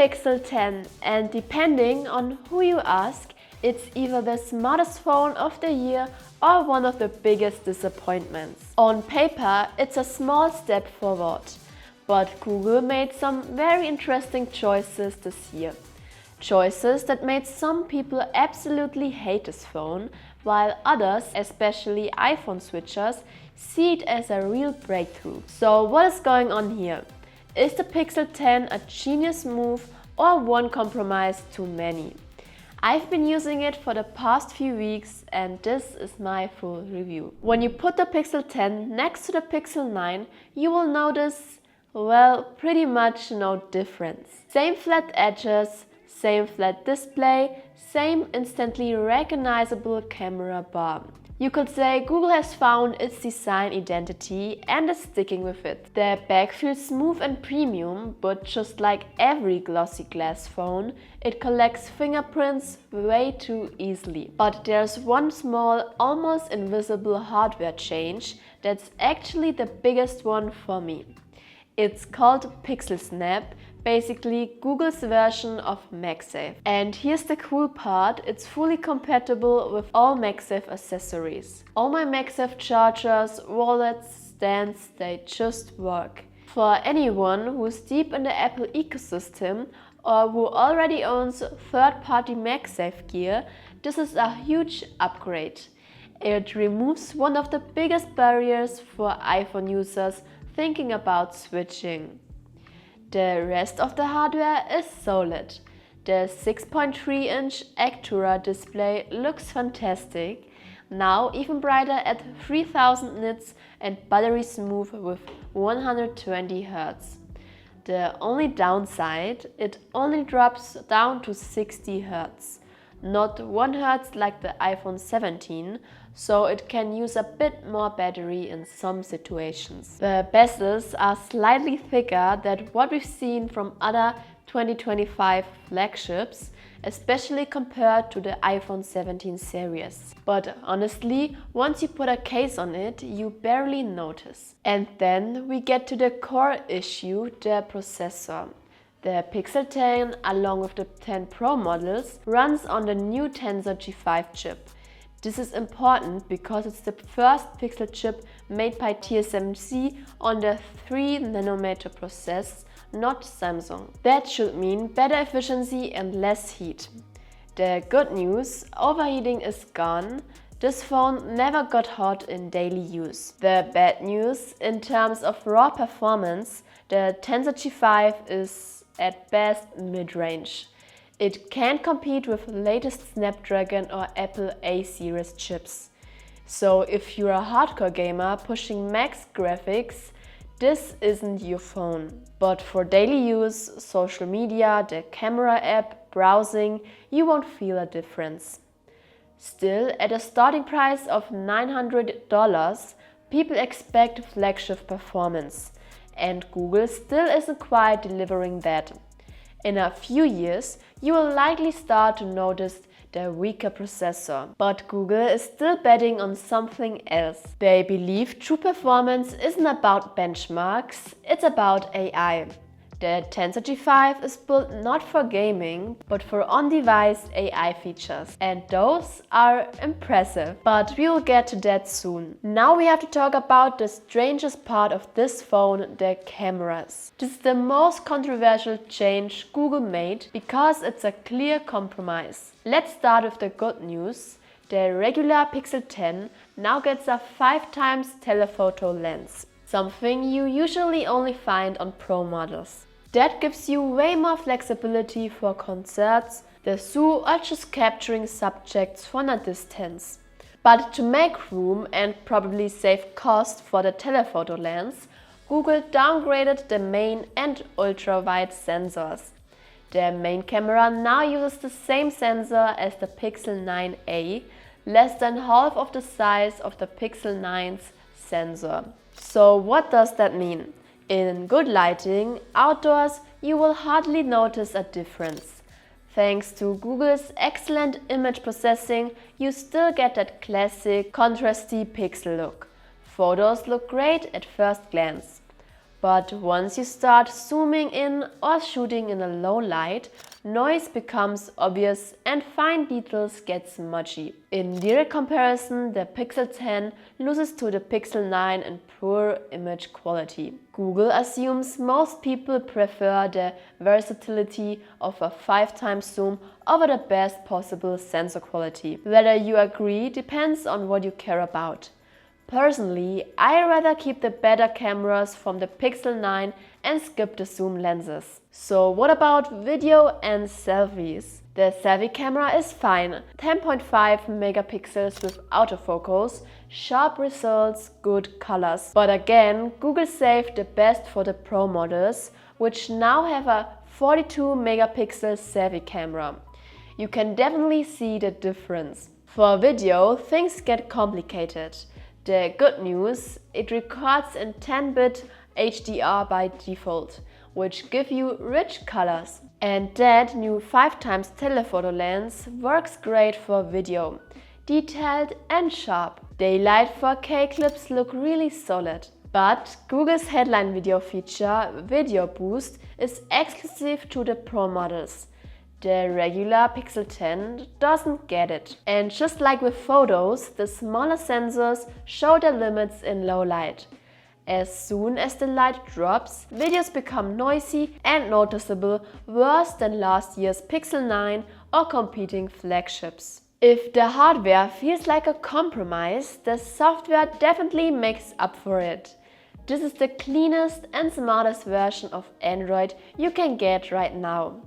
Pixel 10, and depending on who you ask, it's either the smartest phone of the year or one of the biggest disappointments. On paper, it's a small step forward, but Google made some very interesting choices this year. Choices that made some people absolutely hate this phone, while others, especially iPhone switchers, see it as a real breakthrough. So what is going on here? Is the Pixel 10 a genius move or one compromise too many? I've been using it for the past few weeks and this is my full review. When you put the Pixel 10 next to the Pixel 9, you will notice, well, pretty much no difference. Same flat edges, same flat display, same instantly recognizable camera bar. You could say Google has found its design identity and is sticking with it. The back feels smooth and premium, but just like every glossy glass phone, it collects fingerprints way too easily. But there's one small, almost invisible hardware change that's actually the biggest one for me. It's called Pixel Snap, basically Google's version of MagSafe. And here's the cool part, it's fully compatible with all MagSafe accessories. All my MagSafe chargers, wallets, stands, they just work. For anyone who's deep in the Apple ecosystem or who already owns third-party MagSafe gear, this is a huge upgrade. It removes one of the biggest barriers for iPhone users thinking about switching. The rest of the hardware is solid. The 6.3-inch Actura display looks fantastic, now even brighter at 3000 nits and battery smooth with 120 Hz. The only downside, it only drops down to 60 Hz. Not 1 Hz like the iPhone 17, so it can use a bit more battery in some situations. The bezels are slightly thicker than what we've seen from other 2025 flagships, especially compared to the iPhone 17 series. But honestly, once you put a case on it, you barely notice. And then we get to the core issue, the processor. The Pixel 10, along with the 10 Pro models, runs on the new Tensor G5 chip. This is important because it's the first Pixel chip made by TSMC on the 3nm process, not Samsung. That should mean better efficiency and less heat. The good news, overheating is gone. This phone never got hot in daily use. The bad news, in terms of raw performance, the Tensor G5 is at best mid-range. It can't compete with the latest Snapdragon or Apple A-series chips. So if you're a hardcore gamer pushing max graphics, this isn't your phone. But for daily use, social media, the camera app, browsing, you won't feel a difference. Still, at a starting price of $900, people expect flagship performance. And Google still isn't quite delivering that. In a few years, you will likely start to notice the weaker processor. But Google is still betting on something else. They believe true performance isn't about benchmarks, it's about AI. The Tensor G5 is built not for gaming, but for on-device AI features. And those are impressive, but we will get to that soon. Now we have to talk about the strangest part of this phone, the cameras. This is the most controversial change Google made because it's a clear compromise. Let's start with the good news. The regular Pixel 10 now gets a 5x telephoto lens, something you usually only find on Pro models. That gives you way more flexibility for concerts, the zoo, or just capturing subjects from a distance. But to make room and probably save cost for the telephoto lens, Google downgraded the main and ultra-wide sensors. The main camera now uses the same sensor as the Pixel 9a, less than half of the size of the Pixel 9's sensor. So what does that mean? In good lighting, outdoors, you will hardly notice a difference. Thanks to Google's excellent image processing, you still get that classic contrasty pixel look. Photos look great at first glance. But once you start zooming in or shooting in a low light, noise becomes obvious and fine details get smudgy. In direct comparison, the Pixel 10 loses to the Pixel 9 in poor image quality. Google assumes most people prefer the versatility of a 5x zoom over the best possible sensor quality. Whether you agree depends on what you care about. Personally, I rather keep the better cameras from the Pixel 9 and skip the zoom lenses. So what about video and selfies? The selfie camera is fine, 10.5 megapixels with autofocus, sharp results, good colors. But again, Google saved the best for the Pro models, which now have a 42 megapixel selfie camera. You can definitely see the difference. For video, things get complicated. The good news, it records in 10-bit HDR by default, which give you rich colors. And that new 5x telephoto lens works great for video, detailed and sharp. Daylight 4K clips look really solid. But Google's headline video feature, Video Boost, is exclusive to the Pro models. The regular Pixel 10 doesn't get it. And just like with photos, the smaller sensors show their limits in low light. As soon as the light drops, videos become noisy and noticeable, worse than last year's Pixel 9 or competing flagships. If the hardware feels like a compromise, the software definitely makes up for it. This is the cleanest and smartest version of Android you can get right now.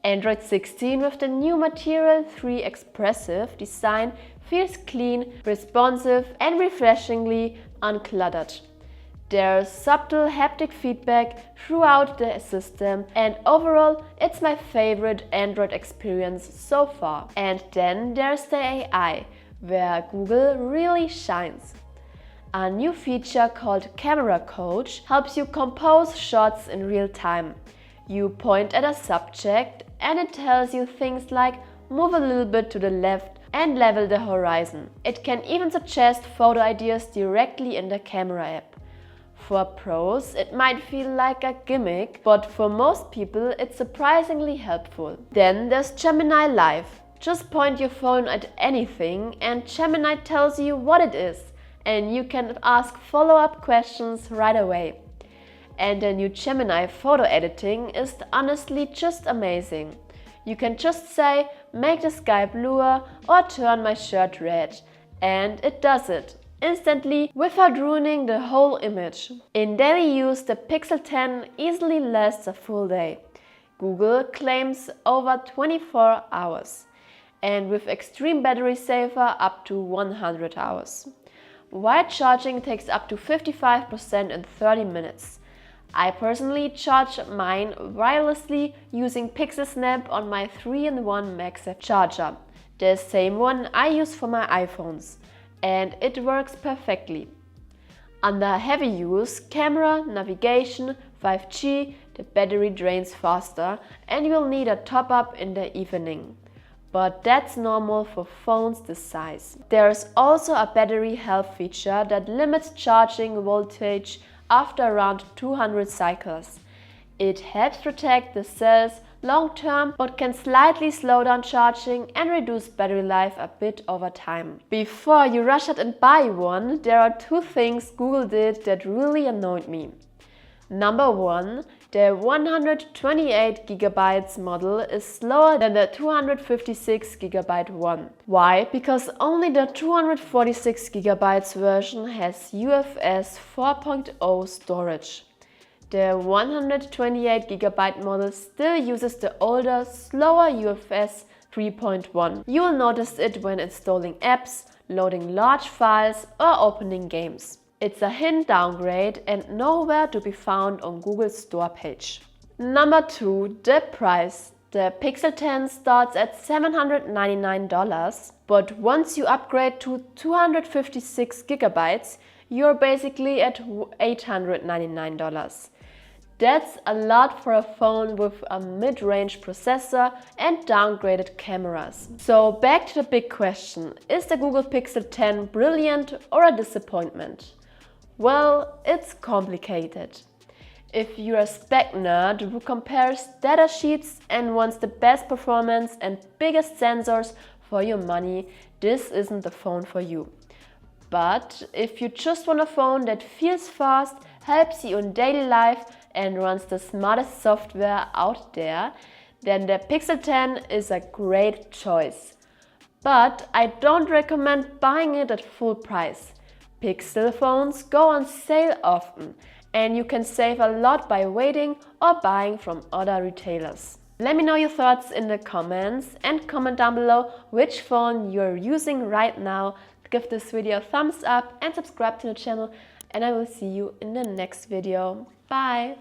Android 16 with the new Material 3 Expressive design feels clean, responsive and refreshingly uncluttered. There's subtle haptic feedback throughout the system and overall it's my favorite Android experience so far. And then there's the AI, where Google really shines. A new feature called Camera Coach helps you compose shots in real time. You point at a subject and it tells you things like move a little bit to the left and level the horizon. It can even suggest photo ideas directly in the camera app. For pros, it might feel like a gimmick, but for most people it's surprisingly helpful. Then there's Gemini Live. Just point your phone at anything and Gemini tells you what it is, and you can ask follow-up questions right away. And the new Gemini photo editing is honestly just amazing. You can just say, make the sky bluer or turn my shirt red. And it does it, instantly without ruining the whole image. In daily use, the Pixel 10 easily lasts a full day. Google claims over 24 hours. And with extreme battery saver up to 100 hours. Wired charging takes up to 55% in 30 minutes. I personally charge mine wirelessly using Pixel Snap on my 3-in-1 MagSafe charger, the same one I use for my iPhones, and it works perfectly. Under heavy use, camera, navigation, 5G, the battery drains faster and you will need a top-up in the evening. But that's normal for phones this size. There's also a battery health feature that limits charging voltage after around 200 cycles. It helps protect the cells long term but can slightly slow down charging and reduce battery life a bit over time. Before you rush out and buy one, there are two things Google did that really annoyed me. Number one, the 128GB model is slower than the 256GB one. Why? Because only the 246GB version has UFS 4.0 storage. The 128GB model still uses the older, slower UFS 3.1. You will notice it when installing apps, loading large files or opening games. It's a hidden downgrade and nowhere to be found on Google's store page. Number 2, the price. The Pixel 10 starts at $799, but once you upgrade to 256GB, you're basically at $899. That's a lot for a phone with a mid-range processor and downgraded cameras. So back to the big question, is the Google Pixel 10 brilliant or a disappointment? Well, it's complicated. If you're a spec nerd who compares data sheets and wants the best performance and biggest sensors for your money, this isn't the phone for you. But if you just want a phone that feels fast, helps you in daily life and runs the smartest software out there, then the Pixel 10 is a great choice. But I don't recommend buying it at full price. Pixel phones go on sale often, and you can save a lot by waiting or buying from other retailers. Let me know your thoughts in the comments and comment down below which phone you're using right now. Give this video a thumbs up and subscribe to the channel, and I will see you in the next video. Bye!